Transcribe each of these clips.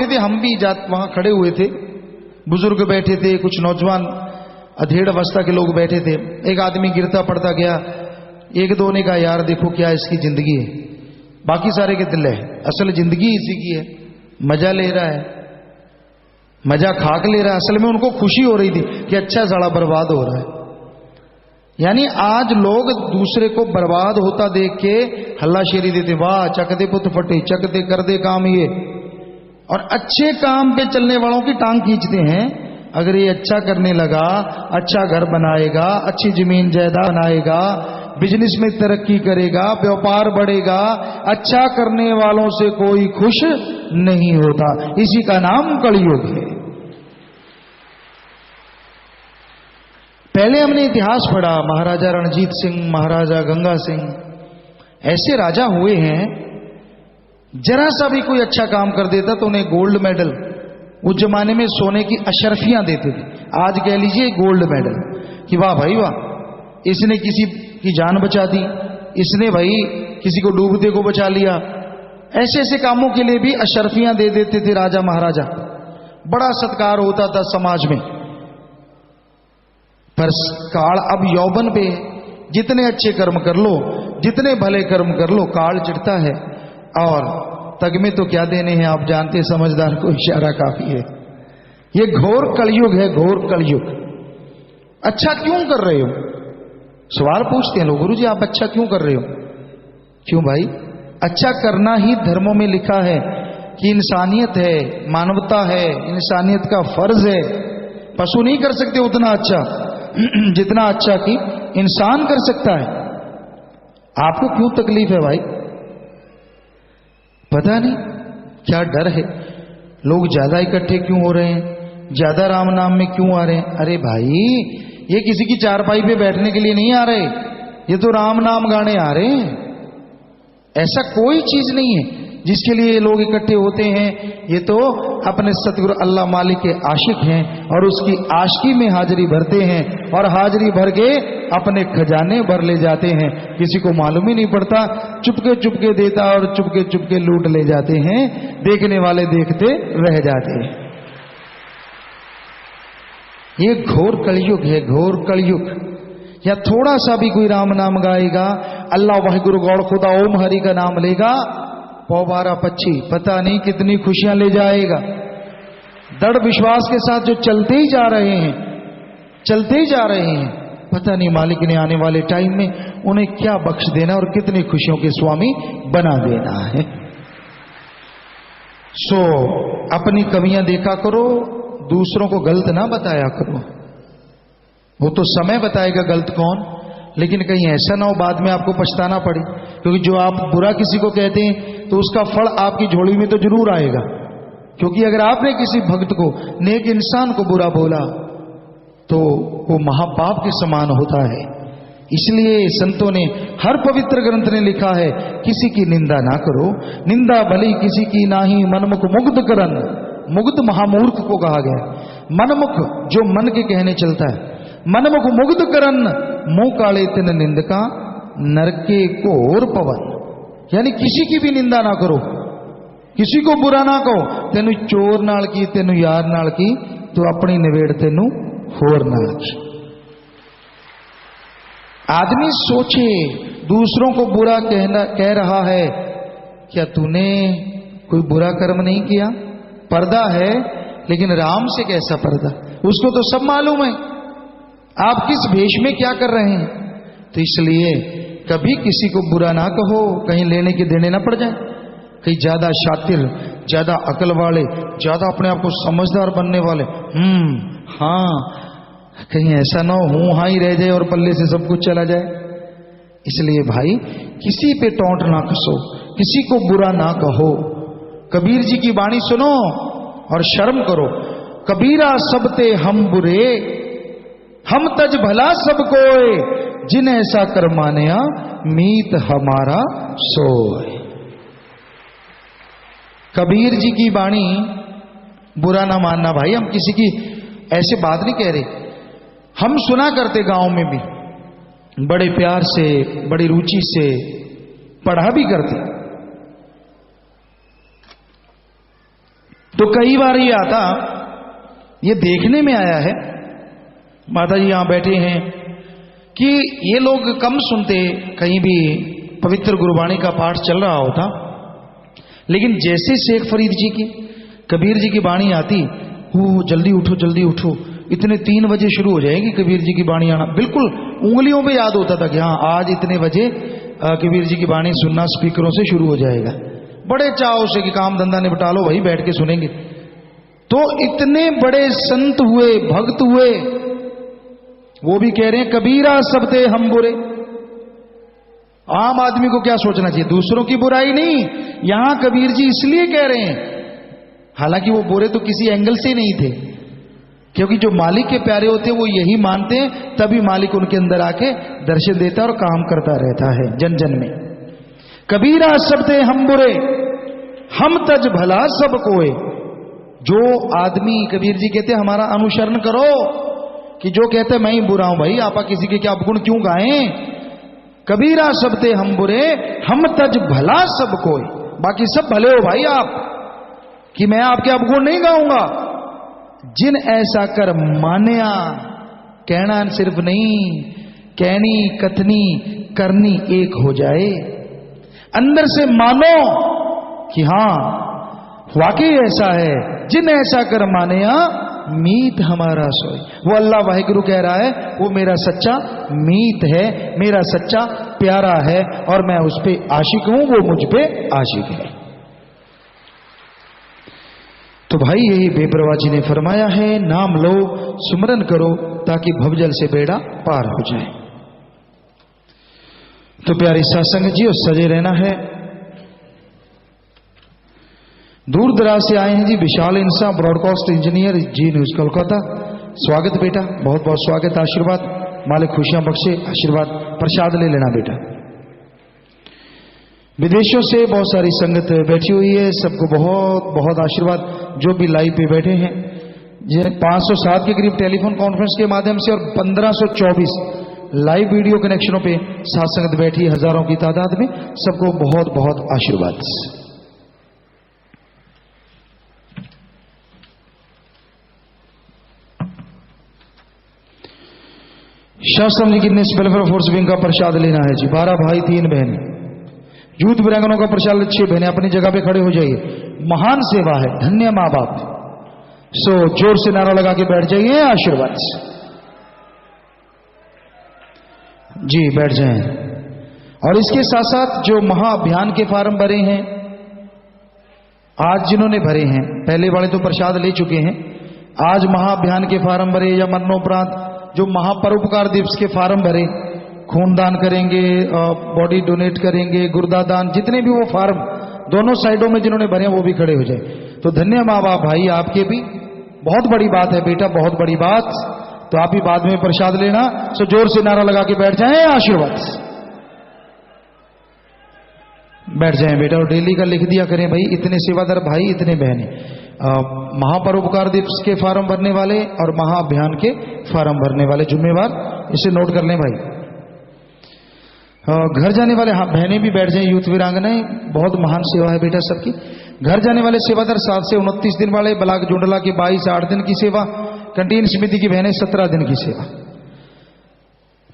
बैठे थे, हम भी वहां खड़े हुए थे, बुजुर्ग बैठे थे, कुछ नौजवान अधेड़ अवस्था के लोग बैठे थे। एक आदमी गिरता पड़ता गया, एक दो ने कहा यार देखो क्या इसकी जिंदगी है। बाकी सारे के दिल है असल जिंदगी इसी की है, मजा ले रहा है, मजा खाक ले रहा है। असल में उनको खुशी हो रही थी कि अच्छा साला बर्बाद हो रहा है। यानी आज लोग दूसरे को बर्बाद होता देख के हल्लाशेरी देते, वाह चक दे पुत फटे, चक दे कर दे काम ये, और अच्छे काम पे चलने वालों की टांग खींचते हैं। अगर ये अच्छा करने लगा, अच्छा घर बनाएगा, अच्छी जमीन जायदाद बनाएगा, बिजनेस में तरक्की करेगा, व्यापार बढ़ेगा, अच्छा करने वालों से कोई खुश नहीं होता। इसी का नाम कलयुग है। पहले हमने इतिहास पढ़ा, महाराजा रणजीत सिंह, महाराजा गंगा सिंह, ऐसे राजा हुए हैं, जरा सा भी कोई अच्छा काम कर देता तो उन्हें गोल्ड मेडल, उस जमाने में सोने की अशर्फियां देते थे, आज कह लीजिए गोल्ड मेडल, कि वाह भाई वाह, इसने किसी की जान बचा दी, इसने भाई किसी को डूबते को बचा लिया। ऐसे ऐसे कामों के लिए भी अशर्फियां दे देते थे राजा महाराजा, बड़ा सत्कार होता था समाज में। पर काल अब यौवन पे, जितने अच्छे कर्म कर लो, जितने भले कर्म कर लो, काल चिढ़ता है। और तग में तो क्या देने हैं, आप जानते, समझदार को इशारा काफी है। ये घोर कलयुग है, घोर कलयुग। अच्छा क्यों कर रहे हो, सवाल पूछते हैं लोग, गुरु जी आप अच्छा क्यों कर रहे हो? क्यों भाई, अच्छा करना ही धर्मों में लिखा है कि इंसानियत है, मानवता है, इंसानियत का फर्ज है। पशु नहीं कर सकते उतना अच्छा जितना अच्छा कि इंसान कर सकता है। आपको क्यों तकलीफ है भाई? पता नहीं क्या डर है, लोग ज्यादा इकट्ठे क्यों हो रहे हैं, ज्यादा राम नाम में क्यों आ रहे हैं? अरे भाई ये किसी की चारपाई पे बैठने के लिए नहीं आ रहे, ये तो राम नाम गाने आ रहे हैं। ऐसा कोई चीज नहीं है जिसके लिए ये लोग इकट्ठे होते हैं। ये तो अपने सतगुरु अल्लाह मालिक के आशिक हैं और उसकी आशिकी में हाजिरी भरते हैं, और हाजिरी भर के अपने खजाने भर ले जाते हैं। किसी को मालूम ही नहीं पड़ता, चुपके चुपके देता और चुपके चुपके लूट ले जाते हैं, देखने वाले देखते रह जाते हैं। ये घोर कलयुग है, घोर कलयुग। या थोड़ा सा भी कोई राम नाम गाएगा, अल्लाह वाहिगुरु गौड़ खुदा ओम हरि का नाम लेगा, पौबारा पक्षी पता नहीं कितनी खुशियां ले जाएगा। दृढ़ विश्वास के साथ जो चलते ही जा रहे हैं, चलते ही जा रहे हैं, पता नहीं मालिक ने आने वाले टाइम में उन्हें क्या बख्श देना और कितनी खुशियों के स्वामी बना देना है। सो अपनी कमियां देखा करो, दूसरों को गलत ना बताया करो। वो तो समय बताएगा गलत कौन, लेकिन कहीं ऐसा ना हो बाद में आपको पछताना पड़े। क्योंकि जो आप बुरा किसी को कहते हैं तो उसका फल आपकी झोली में तो जरूर आएगा। क्योंकि अगर आपने किसी भक्त को, नेक इंसान को बुरा बोला तो वो महापाप के समान होता है। इसलिए संतों ने, हर पवित्र ग्रंथ ने लिखा है, किसी की निंदा ना करो, निंदा भली किसी की नाही, मनमुख मुग्ध करन। मुग्ध महामूर्ख को कहा गया, मनमुख जो मन के कहने चलता है, मनमुख मुग्ध करन, मुंह काले तिन निंदका, नरके कोर पवन। यानी किसी की भी निंदा ना करो, किसी को बुरा ना कहो। तेनू चोर नाल की, तेनू यार नाल की, तो अपनी निवेड़ तेनू होर नाल की। आदमी सोचे, दूसरों को बुरा कह रहा है, क्या तूने कोई बुरा कर्म नहीं किया? पर्दा है, लेकिन राम से कैसा पर्दा, उसको तो सब मालूम है आप किस भेष में क्या कर रहे हैं। तो इसलिए कभी किसी को बुरा ना कहो, कहीं लेने के देने ना पड़ जाए। कहीं ज्यादा शातिर, ज्यादा अकल वाले, ज्यादा अपने आप को समझदार बनने वाले, हाँ, कहीं ऐसा ना हो हूं हाँ ही रह जाए और पल्ले से सब कुछ चला जाए। इसलिए भाई किसी पे टोंट ना कसो, किसी को बुरा ना कहो। कबीर जी की वाणी सुनो और शर्म करो। कबीरा सबते हम बुरे, हम तज भला सब कोय, जिन ऐसा कर मानया मीत हमारा सोय। कबीर जी की वाणी बुरा ना मानना भाई। हम किसी की ऐसे बात नहीं कह रहे, हम सुना करते गांव में भी, बड़े प्यार से, बड़ी रुचि से पढ़ा भी करते। तो कई बार ये आता, ये देखने में आया है, माता जी यहां बैठे हैं, कि ये लोग कम सुनते, कहीं भी पवित्र गुरबाणी का पाठ चल रहा होता, लेकिन जैसे शेख फरीद जी की, कबीर जी की बाणी आती, वो जल्दी उठो जल्दी उठो, इतने 3 बजे शुरू हो जाएगी कबीर जी की बाणी आना। बिल्कुल उंगलियों पे याद होता था कि हाँ आज इतने बजे कबीर जी की बाणी सुनना स्पीकरों से शुरू हो जाएगा। बड़े चाव से कि काम धंधा निपटा लो भाई, बैठ के सुनेंगे। तो इतने बड़े संत हुए, भक्त हुए, वो भी कह रहे हैं कबीरा सब थे हम बुरे। आम आदमी को क्या सोचना चाहिए, दूसरों की बुराई नहीं, यहां कबीर जी इसलिए कह रहे हैं, हालांकि वो बुरे तो किसी एंगल से नहीं थे, क्योंकि जो मालिक के प्यारे होते हैं वो यही मानते हैं, तभी मालिक उनके अंदर आके दर्शन देता और काम करता रहता है जन जन में। कबीरा सब थे हम बुरे, हम तज भला सब कोय। जो आदमी, कबीर जी कहते हैं हमारा अनुसरण करो, कि जो कहते हैं मैं ही बुरा हूं, भाई आप किसी के क्या अपगुण क्यों गाएं। कबीरा सब थे हम बुरे, हम तज भला सब कोय। बाकी सब भले हो भाई आप, कि मैं आपके अपगुण नहीं गाऊंगा। जिन ऐसा कर मान्या, कहना सिर्फ नहीं, कहनी कथनी करनी एक हो जाए। अंदर से मानो कि हां वाकई ऐसा है। जिन ऐसा कर मान्या मीत हमारा सोई। वो अल्लाह वाहिगुरु कह रहा है वो मेरा सच्चा मीत है, मेरा सच्चा प्यारा है, और मैं उस पे आशिक हूं, वो मुझ पे आशिक है। तो भाई यही बेपरवाह जी ने फरमाया है, नाम लो सुमरन करो ताकि भवजल से बेड़ा पार हो जाए। तो प्यारी सत्संग जी, और सजे रहना है। दूर दराज से आए हैं जी विशाल इंसा, ब्रॉडकास्ट इंजीनियर, जी न्यूज कोलकाता। स्वागत बेटा, बहुत बहुत स्वागत, आशीर्वाद, मालिक खुशियां बख्शे, आशीर्वाद, प्रसाद ले लेना बेटा। विदेशों से बहुत सारी संगत बैठी हुई है, सबको बहुत बहुत आशीर्वाद। जो भी लाइव पे बैठे हैं, 507 के करीब टेलीफोन कॉन्फ्रेंस के माध्यम से और 1524 लाइव वीडियो कनेक्शनों पे साथ संगत बैठी है, हजारों की तादाद में। सबको बहुत बहुत आशीर्वाद। शास्त्रम जी की वेलफेयर फोर्स विंग का प्रसाद लेना है जी। 12 भाई 3 बहन, यूथ वीरांगनों का प्रसाद 6 बहनें। अपनी जगह पे खड़े हो जाइए, महान सेवा है, धन्य मां बाप। सो जोर से नारा लगा के बैठ जाइए, आशीर्वाद जी, बैठ जाएं। और इसके साथ साथ जो महाअभियान के फार्म भरे हैं, आज जिन्होंने भरे हैं, पहले वाले तो प्रसाद ले चुके हैं, आज महाअभियान के फार्म भरे या मरणोपरांत जो महापरोपकार दिवस के फार्म भरे, खूनदान करेंगे, बॉडी डोनेट करेंगे, गुर्दा दान, जितने भी वो फार्म दोनों साइडों में जिन्होंने भरे हैं वो भी खड़े हो जाए। तो धन्य माँ बाप भाई, आपके भी बहुत बड़ी बात है बेटा, बहुत बड़ी बात। तो आप ही बाद में प्रसाद लेना। सो जोर से नारा लगा के बैठ जाएं, आशीर्वाद। बैठ जाएं बेटा, और डेली का लिख दिया करें भाई, इतने सेवादार भाई, इतने बहनें। महापरोपकार दिवस के फार्म भरने वाले और महाअभियान के फार्म भरने वाले जिम्मेवार, इसे नोट कर लें भाई। घर जाने वाले बहनें भी बैठ जाएं, यूथ वीरांगनाएं, बहुत महान सेवा है बेटा सबकी। घर जाने वाले सेवादार 7 से 29 दिन वाले, ब्लाक जुंडला की 22 8 दिन की सेवा, कैंटीन समिति की बहनें 17 दिन की सेवा।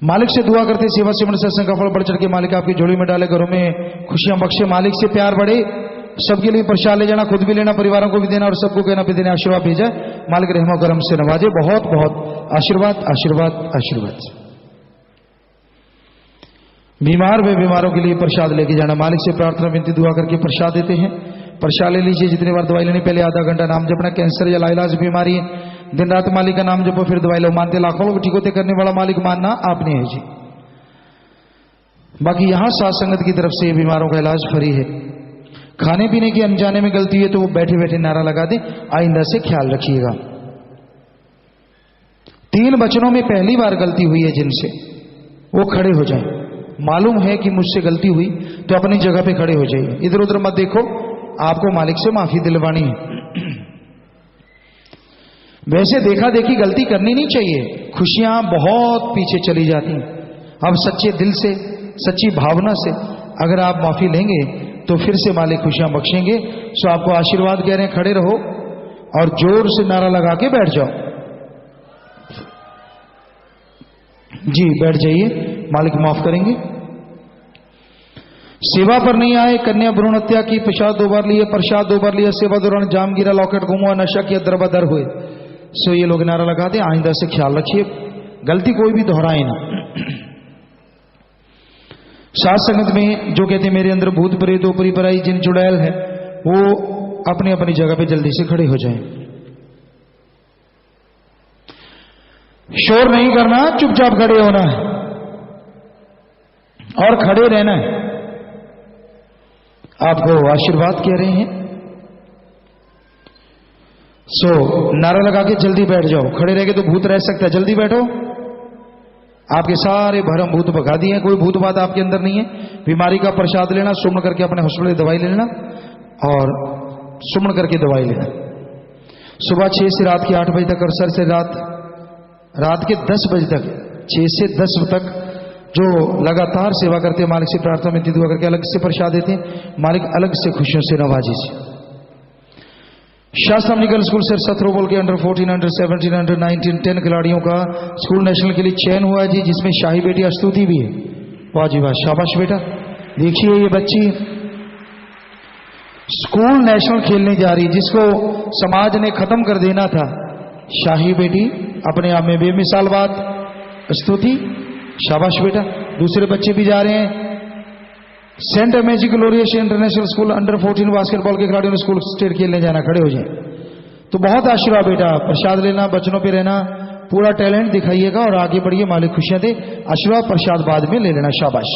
मालिक से दुआ करते सेवा से सत्संग का फल बढ़ चढ़ के मालिक आपकी झोली में डाले, घरों में खुशियां बख्शे, मालिक से प्यार बढ़े। सबके लिए प्रसाद ले जाना, खुद भी लेना, परिवारों को भी देना और सबको कहना भी देना, आशीर्वाद भेजा, मालिक रहमो करम से नवाजे। बहुत बहुत आशीर्वाद, आशीर्वाद, आशीर्वाद। बीमार व बीमारों के लिए प्रसाद लेके जाना, मालिक से प्रार्थना विनती दुआ करके प्रसाद देते हैं। प्रसाद ले लीजिए, जितनी बार दवाई लेनी पहले आधा घंटा नाम जपना। कैंसर या लाइलाज बीमारी है, दिन रात मालिक का नाम जपो, फिर दवाई लो। मानते लाखों लोग, ठीक होते करने वाला मालिक मानना आपने है जी। बाकी यहां साथ संगत की तरफ से बीमारों का इलाज फ्री है। खाने पीने की अनजाने में गलती है तो वो बैठे बैठे नारा लगा दें, आइंदा से ख्याल रखिएगा। 3 वचनों में पहली बार गलती हुई है जिनसे, वो खड़े हो जाएं। मालूम है कि मुझसे गलती हुई तो अपनी जगह पे खड़े हो जाइए, इधर उधर मत देखो, आपको मालिक से माफी दिलवानी है। वैसे देखा देखी गलती करनी नहीं चाहिए, खुशियां बहुत पीछे चली जाती हैं। अब सच्चे दिल से, सच्ची भावना से अगर आप माफी लेंगे तो फिर से मालिक खुशियां बख्शेंगे। सो आपको आशीर्वाद कह रहे हैं, खड़े रहो और जोर से नारा लगा के बैठ जाओ। जी बैठ जाइए, मालिक माफ करेंगे। सेवा पर नहीं आए, कन्या भ्रूण हत्या की, प्रसाद 2 बार लिए, प्रसाद 2 बार लिया, सेवा दौरान जाम गिरा, लॉकेट घुमा, नशा किया, दरबदर हुए। सो ये लोग नारा लगाते, आइंदा से ख्याल रखिए, गलती कोई भी दोहराए ना। साथ संगत में जो कहते मेरे अंदर भूत प्रेत ऊपरी पराई जिन चुड़ैल है, वो अपनी अपनी जगह पे जल्दी से खड़े हो जाएं। शोर नहीं करना, चुपचाप खड़े होना है और खड़े रहना है। आपको आशीर्वाद कह रहे हैं। सो नारा लगा के जल्दी बैठ जाओ। खड़े रह के तो भूत रह सकता है, जल्दी बैठो। आपके सारे भरम भूत भगा दिए, कोई भूत बात आपके अंदर नहीं है। बीमारी का प्रसाद लेना, सुमन करके अपने हॉस्पिटल दवाई ले लेना और सुमन करके दवाई लेना। सुबह 6 से रात के 8 बजे तक और सर से रात के 10 बजे तक, 6 से 10 तक जो लगातार सेवा करते हैं, मालिक से प्रार्थना में दुआ करके अलग से प्रसाद देते हैं, मालिक अलग से खुशियों से नवाजी से। शास्त्र मेडिकल स्कूल सर सत्रो बोल के अंडर 14, अंडर 17, अंडर 19, 10 खिलाड़ियों का स्कूल नेशनल के लिए चयन हुआ है जी, जिसमें शाही बेटी स्तुति भी है। वाह जी वाह, शाबाश बेटा। देखिए ये बच्ची स्कूल नेशनल खेलने जा रही, जिसको समाज ने खत्म कर देना था। शाही बेटी अपने आप में बेमिसाल बात, स्तुति, शाबाश बेटा। दूसरे बच्चे भी जा रहे हैं। Saint Magic Glorious International School under 14 basketball के खिलाड़ियों ने स्कूल स्टेट खेलने जाना, खड़े हो जाए। तो बहुत आशीर्वाद बेटा, प्रसाद लेना, बचनों पे रहना, पूरा टैलेंट दिखाइएगा और आगे बढ़िए, मालिक खुशियां दे। आशीर्वाद प्रसाद बाद में ले लेना, शाबाश।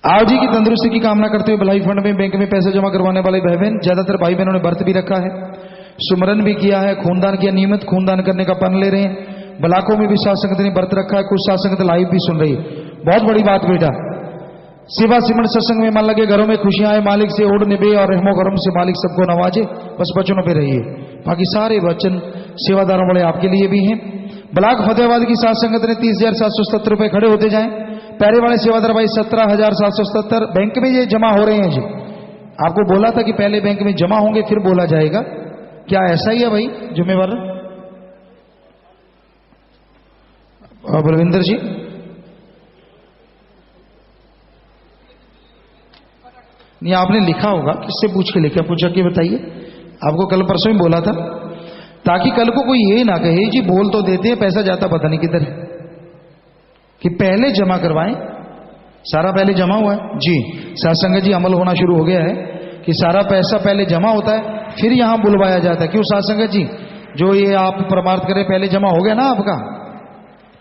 आप जी की तंदुरुस्ती की कामना करते हुए भलाई फंड में बैंक में पैसे जमा करवाने वाले भाई बहन, ज्यादातर भाई बहनों ने व्रत भी रखा है, सुमरन भी किया है, खूनदान किया, नियमित खूनदान करने का पन ले रहे हैं। ब्लाकों में भी साथ संगत ने व्रत रखा है, कुछ साथ संगत लाइव भी सुन रही है। बहुत बड़ी बात बेटा। सेवा सिमरन सत्संग में मन लगे, घरों में खुशियां आए, मालिक से ओढ़ निभे और रहमो करम से मालिक सबको नवाजे। बस वचनों पे रहिए, बाकी सारे वचन सेवादारों वाले आपके लिए भी हैं। ब्लाक फतेहाबाद की साथ संगत ने 30,777 रुपए खड़े होते जाएं। पैरे वाले सेवादार भाई 17,777 बैंक में ये जमा हो रहे हैं जी। आपको बोला था कि पहले बैंक में जमा होंगे फिर बोला जाएगा, क्या ऐसा ही है भाई जिम्मेवार बलविंदर जी? नहीं, आपने लिखा होगा, किससे पूछ के लिखा, पूछा के बताइए। आपको कल परसों ही बोला था, ताकि कल को कोई ये ना कहे जी बोल तो देते हैं पैसा जाता पता नहीं किधर है, कि पहले जमा करवाएं। सारा पहले जमा हुआ है जी। सात्संग जी अमल होना शुरू हो गया है कि सारा पैसा पहले जमा होता है फिर यहां बुलवाया जाता है। क्यों सात्संग जी? जो ये आप प्रमार्थ करें पहले जमा हो गया ना आपका,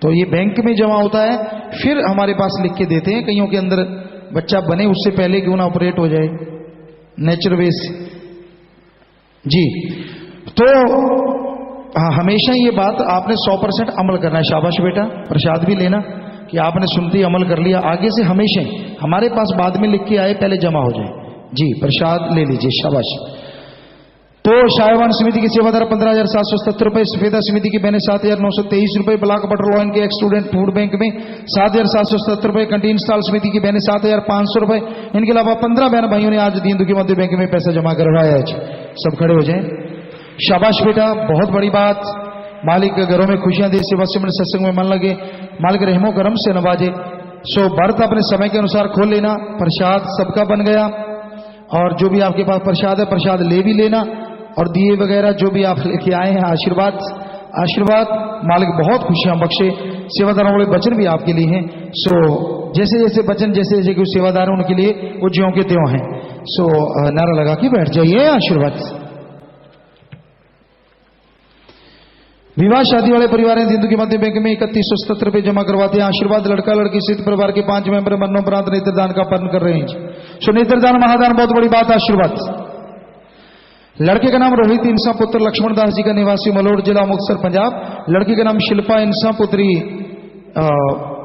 तो ये बैंक में जमा होता है फिर हमारे पास लिख के देते हैं। कईयों के अंदर बच्चा बने उससे पहले क्यों ना ऑपरेट हो जाए, नेचर बेस जी। तो हमेशा ये बात आपने 100% अमल करना है। शाबाश बेटा। प्रसाद भी लेना कि आपने सुनते ही अमल कर लिया। आगे से हमेशा हमारे पास बाद में लिख के आए, पहले जमा हो जाए जी। प्रसाद ले लीजिए, शाबाश। तो शायवान समिति की सेवादार 15,777 रुपए, सफेदा समिति की बहने 7,923 रुपए, ब्लॉक बटर लॉइन के एक्स स्टूडेंट फूड बैंक में 7,777 रुपए, कैंटीन स्टॉल समिति की बहने 7,500 रुपए। इनके अलावा 15 बहन भाइयों ने आज दीन दुखी मध्य बैंक में पैसा जमा करवाया है। सब खड़े हो जाए, शाबाश बेटा, बहुत बड़ी बात। मालिक के घरों में खुशियां दे, सेवा सिमरन सत्संग में मन लगे, मालिक रहमो करम से नवाजे। सो व्रत अपने समय के अनुसार खोल लेना। प्रसाद सबका बन गया, और जो भी आपके पास प्रसाद है प्रसाद ले भी लेना, और दिए वगैरह जो भी आप लेके आए हैं, आशीर्वाद आशीर्वाद। मालिक बहुत खुशियां बख्शे। सेवादारों वाले वचन भी आपके लिए हैं। सो जैसे जैसे वचन जैसे जैसे कुछ सेवादार हैं उनके लिए वो ज्यों के त्यों हैं। सो नारा लगा के बैठ जाइए, आशीर्वाद। विवाह शादी वाले परिवार हैं हिंदू के मध्य बैंक में 3177 रुपए जमा करवाते हैं। आशीर्वाद। लड़का लड़की सहित परिवार के 5 मेंबर मरणोपरांत नेत्रदान का पालन कर रहे हैं। सो नेत्रदान महादान बहुत बड़ी बात, आशीर्वाद। लड़के का नाम रोहित इंसा पुत्र लक्ष्मण दास जी का, निवासी मलोड़ जिला मुक्तसर पंजाब। लड़की का नाम शिल्पा इंसा पुत्री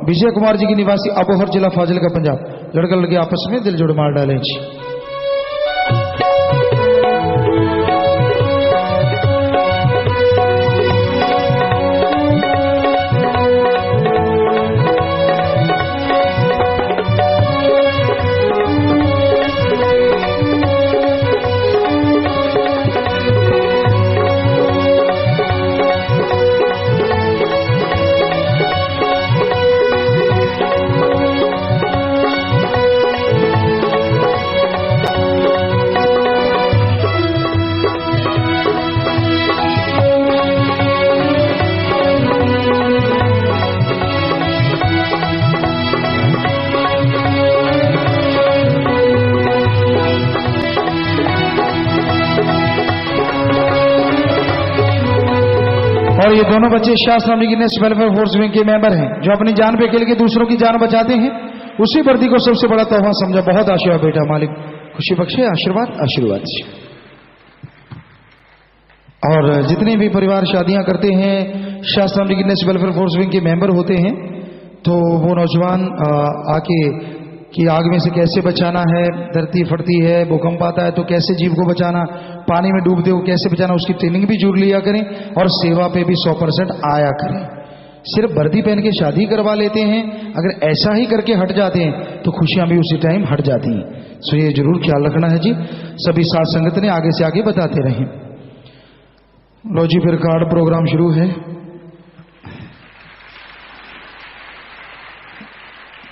विजय कुमार जी की, निवासी अबोहर जिला फाजिल का पंजाब। लड़का लड़की आपस में दिल जोड़ मार डालें जी। और ये दोनों बच्चे शास्त्र गिनेस वेलफेयर फोर्स विंग के मेंबर हैं, जो अपनी जान पे खेल के दूसरों की जान बचाते हैं। उसी वर्दी को सबसे बड़ा तोहफा समझा। बहुत आशीर्वाद बेटा, मालिक खुशी बख्शे, आशीर्वाद आशीर्वाद। और जितने भी परिवार शादियां करते हैं, शास्त्र गिनेस वेलफेयर फोर्स विंग के मेंबर होते हैं, तो वो नौजवान आके कि आग में से कैसे बचाना है, धरती फटती है, भूकंप आता है तो कैसे जीव को बचाना, पानी में डूबते हो कैसे बचाना, उसकी ट्रेनिंग भी जुड़ लिया करें और सेवा पे भी 100% आया करें। सिर्फ वर्दी पहन के शादी करवा लेते हैं, अगर ऐसा ही करके हट जाते हैं तो खुशियां भी उसी टाइम हट जाती हैं। सो ये जरूर ख्याल रखना है जी। सभी साथ संगत ने आगे से आगे बताते रहें। लो जी, फिर कार्ड प्रोग्राम शुरू है।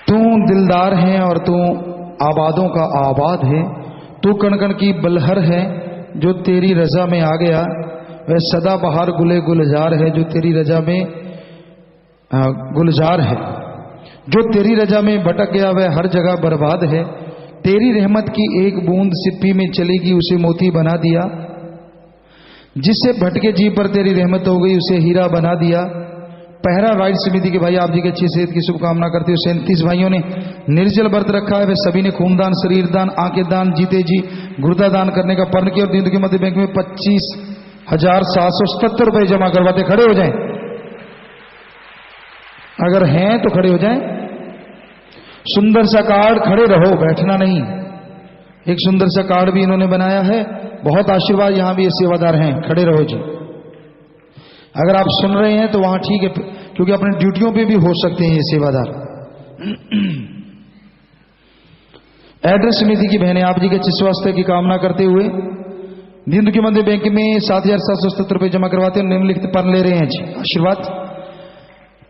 तू दिलदार है और तू आबादों का आबाद है, तू कण कण की बलहर है जो तेरी रजा में आ गया, वह सदा बहार गुले गुलजार है जो तेरी रजा में गुलजार है, जो तेरी रजा में भटक गया वह हर जगह बर्बाद है। तेरी रहमत की एक बूंद सिप्पी में चलेगी उसे मोती बना दिया, जिससे भटके जीव पर तेरी रहमत हो गई उसे हीरा बना दिया। पहरा राइट समिति के भाई आप जी के अच्छी सेहत की शुभकामना करते हुए 37 भाइयों ने निर्जल व्रत रखा है। वे सभी ने खूनदान, शरीर दान, आंखें दान, जीते जी गुर्दा दान करने का प्रण किया और दीन दुखी मध्य बैंक में 25,777 रुपए जमा करवाते। खड़े हो जाएं, अगर हैं तो खड़े हो जाएं। सुंदर सा कार्ड, खड़े रहो, बैठना नहीं। एक सुंदर सा कार्ड भी इन्होंने बनाया है। बहुत आशीर्वाद, यहां भी ये सेवादार हैं, खड़े रहो जी। अगर आप सुन रहे हैं तो वहां ठीक है, क्योंकि अपने ड्यूटियों पे भी हो सकते हैं ये सेवादार। एड्रेस समिति की बहनें आप जी के अच्छे स्वास्थ्य की कामना करते हुए दीन दुखी मध्य बैंक में 7,777 रुपए जमा करवाते हैं। निम्नलिखित पर ले रहे हैं जी आशीर्वाद।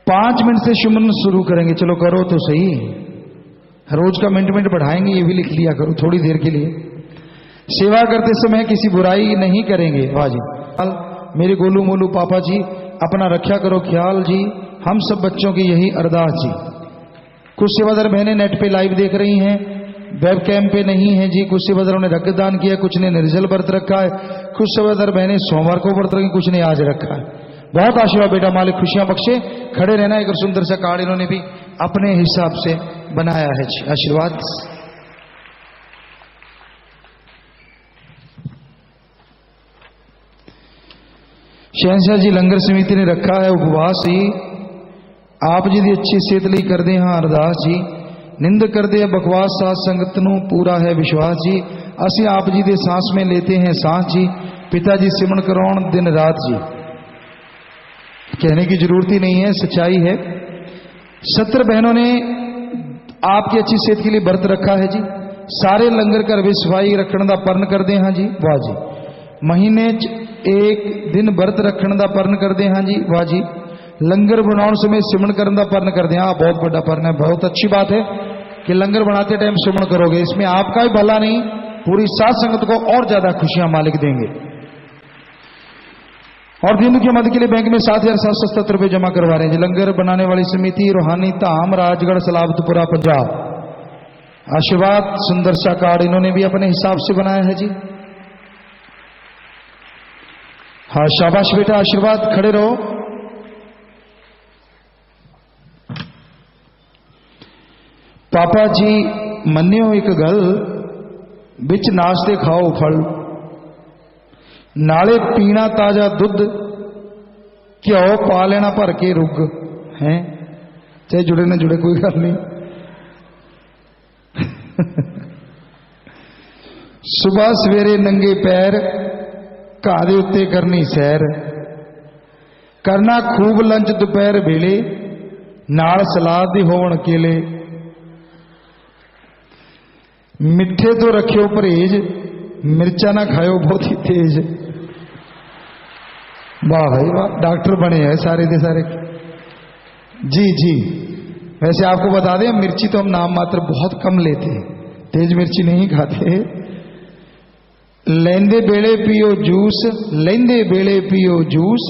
5 मिनट से शुमन शुरू करेंगे। चलो करो तो सही, रोज का मिनट बढ़ाएंगे, ये भी लिख लिया करो थोड़ी देर के लिए। सेवा करते समय किसी बुराई नहीं करेंगे। वाह जी। मेरे गोलू मोलू पापा जी, अपना रक्षा करो ख्याल जी, हम सब बच्चों की यही अरदास जी। कुछ सेवादार बहनें नेट पे लाइव देख रही हैं, वेब कैम पे नहीं है जी। कुछ सेवादारों ने रक्तदान किया, कुछ ने निर्जल व्रत रखा है, कुछ सेवादार बहनें सोमवार को व्रत रखी, कुछ ने आज रखा है। बहुत आशीर्वाद बेटा, मालिक खुशियां बख्शे। खड़े रहना। एक सुंदर सा कार्ड इन्होंने भी अपने हिसाब से बनाया है जी आशीर्वाद। शहनशाह जी लंगर समिति ने रखा है उपवास जी। आप जी दी अच्छी सेहत लई कर दे हाँ अरदास जी। निंद कर दे बकवास साथ संगत नूं पूरा है विश्वास जी। असी आप जी दे सांस में लेते हैं सांस जी। पिताजी सिमरण कराउण दिन रात जी। कहने की जरूरत ही नहीं है, सच्चाई है। 70 बहनों ने आपकी अच्छी सेहत के लिए व्रत रखा है जी। सारे लंगर कर वे सफाई रखने का परण कर दे हाँ जी। वाह जी। महीने एक दिन व्रत रखने का परण कर दे हाँ जी। वाह जी। लंगर बनाने समय सिमरण करने का परण कर दे। हाँ, बहुत बड़ा परण है, बहुत अच्छी बात है कि लंगर बनाते टाइम सिमरण करोगे। इसमें आपका ही भला नहीं, पूरी साथ संगत को और ज्यादा खुशियां मालिक देंगे। और दिन के मद के लिए बैंक में 7,777 रुपए जमा करवा रहे हैं। लंगर बनाने वाली समिति रूहानी धाम राजगढ़ सलाबतपुरा पंजाब। आशीर्वाद। सुंदर सा कार्ड इन्होंने भी अपने हिसाब से बनाया है जी। हाँ शाबाश बेटा, आशीर्वाद। खड़े रहो। पापा जी मन्यो एक गल, बिच नाश्ते खाओ फल, नाले पीना ताजा दुध, घ्यो पा लेना भर के रुग है। चाहे जुड़े ना जुड़े कोई गल नहीं। सुबह सवेरे नंगे पैर घाह दे उत्ते करनी सैर, करना खूब लंच दोपहर वेले, नाल सलाद दी होवण केले, मिठे तो रखियो परहेज, मिर्चा ना खाओ बहुत ही तेज। वाह भाई वाह, डॉक्टर बने हैं सारे के सारे जी जी। वैसे आपको बता दें, मिर्ची तो हम नाम मात्र बहुत कम लेते हैं, तेज मिर्ची नहीं खाते। लेंदे बेले पियो जूस, लेंदे बेले पियो जूस,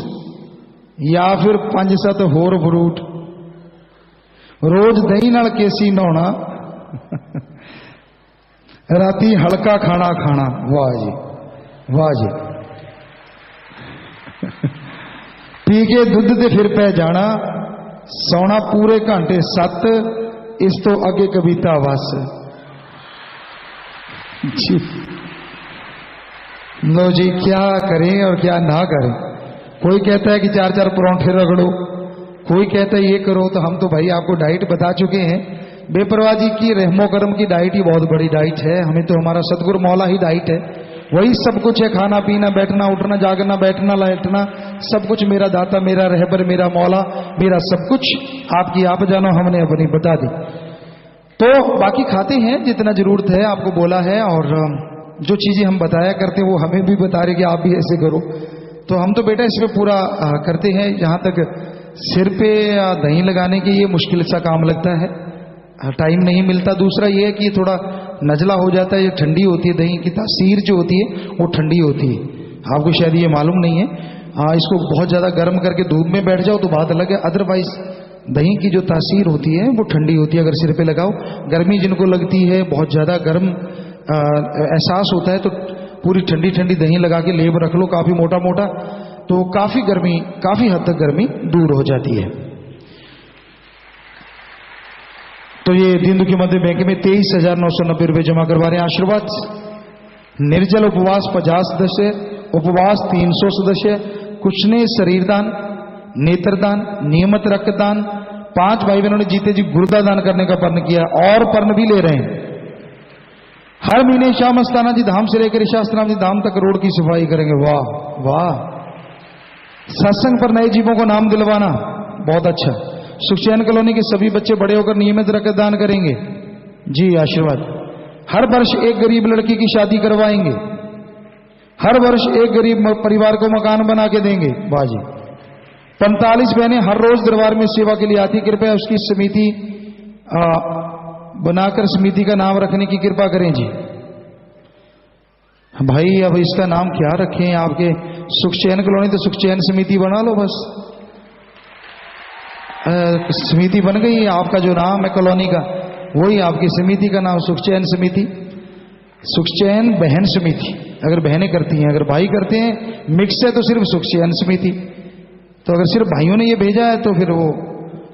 या फिर 5-7 होर फ्रूट, रोज दही नाल केसी नहाना, राती हल्का खाना खाना। वाह जी वाह जी। पी के दुध दे फिर पै जाना, सोना पूरे घंटे 7, इस तो आगे कविता बस जी। लो जी, क्या करें और क्या ना करें। कोई कहता है कि 4-4 परांठे रगड़ो, कोई कहता है ये करो। तो हम तो भाई आपको डाइट बता चुके हैं। बेपरवाह जी की रहमो करम की डाइट ही बहुत बड़ी डाइट है। हमें तो हमारा सतगुरु मौला ही डाइट है, वही सब कुछ है। खाना पीना, बैठना उठना, जागना बैठना लेटना, सब कुछ मेरा दाता, मेरा रहबर, मेरा मौला, मेरा सब कुछ। आपकी आप जानो, हमने अपनी बता दी। तो बाकी खाते हैं जितना जरूरत है, आपको बोला है। और जो चीजें हम बताया करते वो हमें भी बता रहे कि आप भी ऐसे करो। तो हम तो बेटा इसमें पूरा करते हैं। जहां तक सिर पे दही लगाने के ये मुश्किल सा काम लगता है, टाइम नहीं मिलता। दूसरा ये है कि थोड़ा नजला हो जाता है, ये ठंडी होती है। दही की तासीर जो होती है वो ठंडी होती है, आपको शायद ये मालूम नहीं है। इसको बहुत ज़्यादा गर्म करके धूप में बैठ जाओ तो बात अलग है, अदरवाइज दही की जो तासीर होती है वो ठंडी होती है। अगर सिर पे लगाओ, गर्मी जिनको लगती है, बहुत ज़्यादा गर्म एहसास होता है, तो पूरी ठंडी ठंडी दही लगा के लेप रख लो, काफ़ी मोटा मोटा, तो काफ़ी गर्मी, काफ़ी हद तक गर्मी दूर हो जाती है। तो ये दीनदुखी मध्य बैंक में 23,990 रुपये जमा करवा रहे हैं। आशीर्वाद निर्जल उपवास 50 सदस्य, उपवास 300 सदस्य, कुछ ने शरीर दान, नेत्रदान, नियमित रक्तदान, 5 भाई बहनों ने जीते जी गुर्दा दान करने का पर्ण किया और पर्ण भी ले रहे हैं। हर महीने शाम अस्ताना जी धाम से लेकर शास्त्राम जी धाम तक रोड की सफाई करेंगे। वाह वाह। सत्संग पर नए जीवों को नाम दिलवाना, बहुत अच्छा। सुखचैन कॉलोनी के सभी बच्चे बड़े होकर नियमित रक्तदान करेंगे जी, आशीर्वाद। हर वर्ष एक गरीब लड़की की शादी करवाएंगे, हर वर्ष एक गरीब परिवार को मकान बना के देंगे। वाह जी। 45 बहनें हर रोज दरबार में सेवा के लिए आती, कृपया उसकी समिति बनाकर समिति का नाम रखने की कृपा करें जी। भाई अब इसका नाम क्या रखें आपके? सुखचैन कॉलोनी तो सुखचैन समिति बना लो बस। समिति बन गई है, आपका जो नाम है कॉलोनी का वही आपकी समिति का नाम, सुखचैन समिति, सुखचैन बहन समिति। अगर बहनें करती हैं, अगर भाई करते हैं मिक्स है तो सिर्फ सुखचैन समिति। तो अगर सिर्फ भाइयों ने ये भेजा है तो फिर वो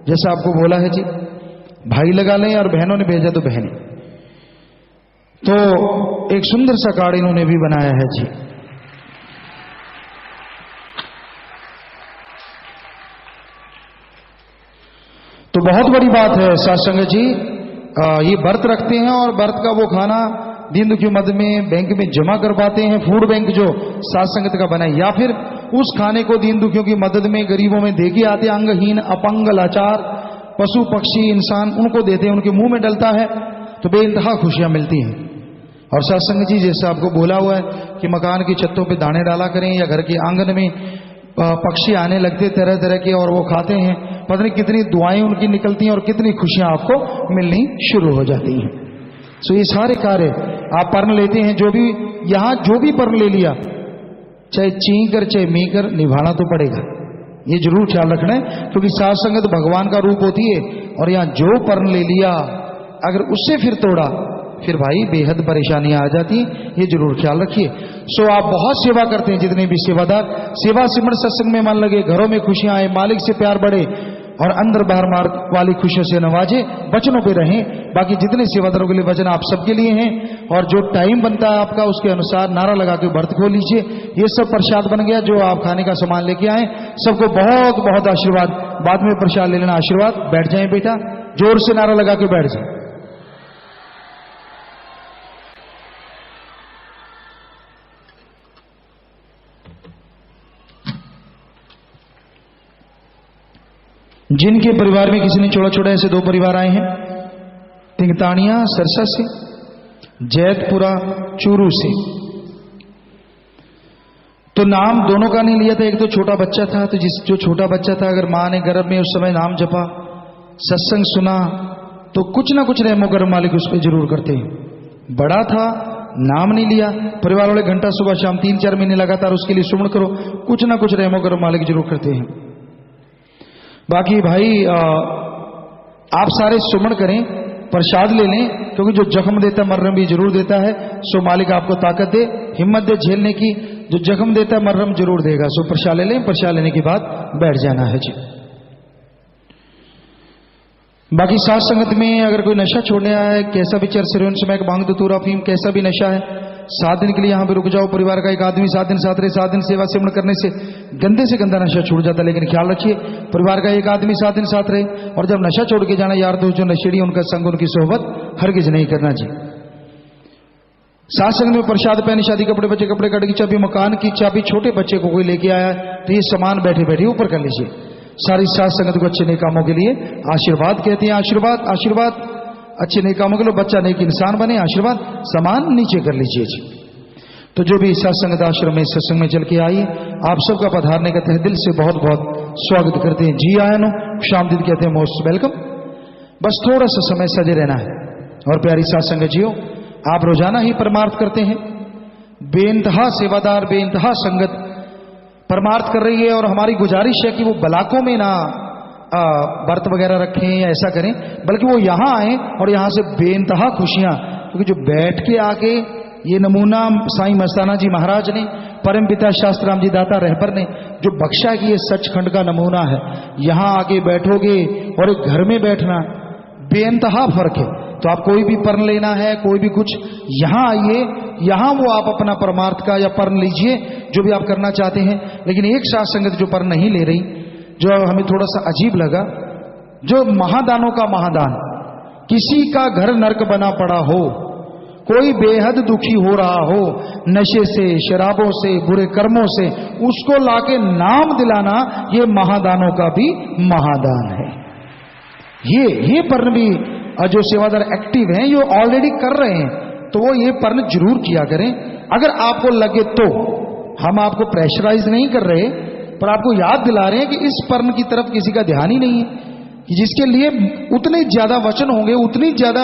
जैसा आपको बोला है जी, भाई लगा लें, और बहनों ने भेजा तो बहनें। तो एक सुंदर सा कार्ड इन्होंने भी बनाया है जी। तो बहुत बड़ी बात है सत्संग जी। ये व्रत रखते हैं और व्रत का वो खाना दीनदुखी मध्य में बैंक में जमा करवाते हैं। फूड बैंक जो सत्संगत का बना है, या फिर उस खाने को दीन दुखियों की मदद में गरीबों में दे के आते हैं। अंगहीन, अपंग, लाचार, पशु पक्षी, इंसान, उनको देते हैं, उनके मुंह में डलता है तो बेइंतहा खुशियां मिलती हैं। और सत्संग जी जैसे आपको बोला हुआ है कि मकान की छतों पे दाने डाला करें, या घर के आंगन में पक्षी आने लगते तरह तरह के और वो खाते हैं, पता नहीं कितनी दुआएं उनकी निकलती हैं और कितनी खुशियां आपको मिलनी शुरू हो जाती हैं। सो ये सारे कार्य आप पर्ण लेते हैं, जो भी यहां जो भी पर्ण ले लिया, चाहे ची कर चाहे मी कर, निभाना तो पड़ेगा। ये जरूर ख्याल रखना है, क्योंकि साथ संगत भगवान का रूप होती है। और यहां जो पर्ण ले लिया अगर उससे फिर तोड़ा, फिर भाई बेहद परेशानियां आ जाती, ये जरूर ख्याल रखिए। सो आप बहुत सेवा करते हैं, जितने भी सेवादार, सेवा सिमर सत्संग में मन लगे, घरों में खुशियां आए, मालिक से प्यार बढ़े और अंदर बाहर मार्ग वाली खुशियों से नवाजे, वचनों पे रहें। बाकी जितने सेवादारों के लिए वचन आप सबके लिए हैं, और जो टाइम बनता है आपका उसके अनुसार नारा लगा के व्रत खोल लीजिए। ये सब प्रसाद बन गया जो आप खाने का सामान लेके आए। सबको बहुत बहुत आशीर्वाद। बाद में प्रसाद ले लेना। आशीर्वाद। बैठ जाए बेटा, जोर से नारा लगा के बैठ जाए। जिनके परिवार में किसी ने छोड़ा छोड़ा, ऐसे 2 परिवार आए हैं, तिंगतानिया सरसा से, जैतपुरा चूरू से। तो नाम दोनों का नहीं लिया था, एक तो छोटा बच्चा था, तो जो छोटा बच्चा था अगर मां ने गर्भ में उस समय नाम जपा, सत्संग सुना, तो कुछ ना कुछ रहमो कर्म मालिक उस पर जरूर करते हैं। बड़ा था, नाम नहीं लिया, परिवार वाले घंटा सुबह शाम 3-4 महीने लगातार उसके लिए सुमन करो, कुछ ना कुछ रहमो कर्म मालिक जरूर करते हैं। बाकी भाई आप सारे सुमन करें, प्रसाद ले लें, क्योंकि जो जख्म देता मरने भी जरूर देता है। सो मालिक आपको ताकत दे, हिम्मत दे झेलने की। जो जख्म देता है मर्रम जरूर देगा। सो प्रसाद ले लें, प्रसाद लेने के बाद बैठ जाना है जी। बाकी साथ संगत में अगर कोई नशा छोड़ने आया है, कैसा भी चर सिरोन स्मैक भांग धतूरा अफीम कैसा भी नशा है, 7 दिन के लिए यहां पे रुक जाओ। परिवार का एक आदमी 7 दिन साथ रहे। 7 दिन सेवा सेवन करने से गंदे से गंदा नशा छूट जाता है। लेकिन ख्याल रखिए, परिवार का एक आदमी 7 दिन साथ रहे, और जब नशा छोड़ के जाना, यार दोस्त जो नशेड़ी उनका संग उनकी सोहबत हरगिज नहीं करना जी। साथ संग में प्रसाद पहने, शादी कपड़े, बच्चे कपड़े, गाड़ी की चाबी, मकान की चाबी, छोटे बच्चे को कोई लेके आया तो ये सामान बैठे बैठे ऊपर कर लीजिए। सारी साथ संगत को अच्छे नेक कामों के लिए आशीर्वाद कहते हैं। आशीर्वाद आशीर्वाद, अच्छे नेक कामों के लिए बच्चा नेक इंसान बने, आशीर्वाद। सामान नीचे कर लीजिए जी। तो जो भी सत्संगत आश्रम में सत्संग में चल के आई, आप सबका पधारने का तहे दिल से बहुत बहुत स्वागत करते हैं। जी आया नो शामदीद कहते हैं, मोस्ट वेलकम। बस थोड़ा सा समय सजे रहना है। और प्यारी सत्संग जियो, आप रोजाना ही परमार्थ करते हैं, बेइंतहा सेवादार, बेइंतहा संगत परमार्थ कर रही है। और हमारी गुजारिश है कि वो बलाकों में ना व्रत वगैरह रखें या ऐसा करें, बल्कि वो यहां आए और यहां से बेइंतहा खुशियां, क्योंकि जो बैठ के आके ये नमूना साईं मस्ताना जी महाराज ने, परम पिता शास्त्राम जी दाता रहबर ने जो बख्शा कि ये सचखंड का नमूना है। यहां आके बैठोगे और एक घर में बैठना बेइंतहा फर्क है। तो आप कोई भी पर्ण लेना है, कोई भी कुछ, यहां आइए, यहां वो आप अपना परमार्थ का या पर्ण लीजिए जो भी आप करना चाहते हैं। लेकिन एक साथ संगत जो पर्ण नहीं ले रही, जो हमें थोड़ा सा अजीब लगा, जो महादानों का महादान, किसी का घर नर्क बना पड़ा हो, कोई बेहद दुखी हो रहा हो नशे से, शराबों से, बुरे कर्मों से, उसको लाके नाम दिलाना, ये महादानों का भी महादान है। ये पर्ण भी जो सेवादार एक्टिव हैं, ये ऑलरेडी कर रहे हैं, तो वो ये पर्ण जरूर किया करें। अगर आपको लगे तो, हम आपको प्रेशराइज नहीं कर रहे, पर आपको याद दिला रहे हैं कि इस पर्ण की तरफ किसी का ध्यान ही नहीं है, कि जिसके लिए उतने ज्यादा वचन होंगे, उतनी ज्यादा,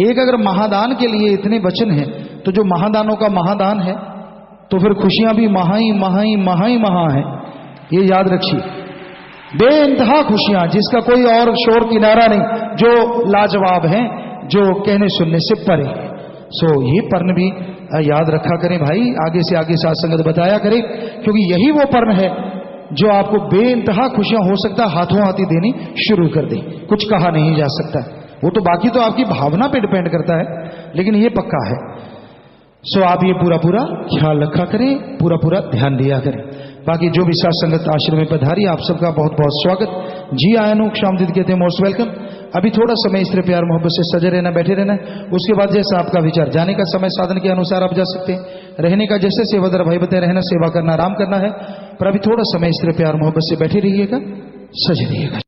एक अगर महादान के लिए इतने वचन हैं, तो जो महादानों का महादान है, तो फिर खुशियां भी महा ही महा है। ये याद रखिए, बेइंतहा खुशियां, जिसका कोई और शोर किनारा नहीं, जो लाजवाब हैं, जो कहने सुनने से परे। सो ये पर्ण भी याद रखा करें भाई, आगे से आगे साथ संगत बताया करें, क्योंकि यही वो पर्ण है जो आपको बेइंतहा खुशियां हो सकता है हाथों हाथी देनी शुरू कर दे। कुछ कहा नहीं जा सकता, वो तो बाकी तो आपकी भावना पे डिपेंड करता है, लेकिन ये पक्का है। सो आप ये पूरा ख्याल रखा करें, पूरा ध्यान दिया करें। बाकी जो भी साथ संगत आश्रम में पधारी, आप सबका बहुत बहुत स्वागत। जी आयनु शामदीद कहते हैं, मोस्ट वेलकम। अभी थोड़ा समय इस तरह प्यार मोहब्बत से सजे रहना, बैठे रहना है। उसके बाद जैसा आपका विचार, जाने का समय साधन के अनुसार आप जा सकते हैं, रहने का जैसे सेवादार भाई बताए, रहना, सेवा करना, आराम करना है। पर अभी थोड़ा समय इस तरह प्यार मोहब्बत से बैठे रहिएगा, सजे रहिएगा।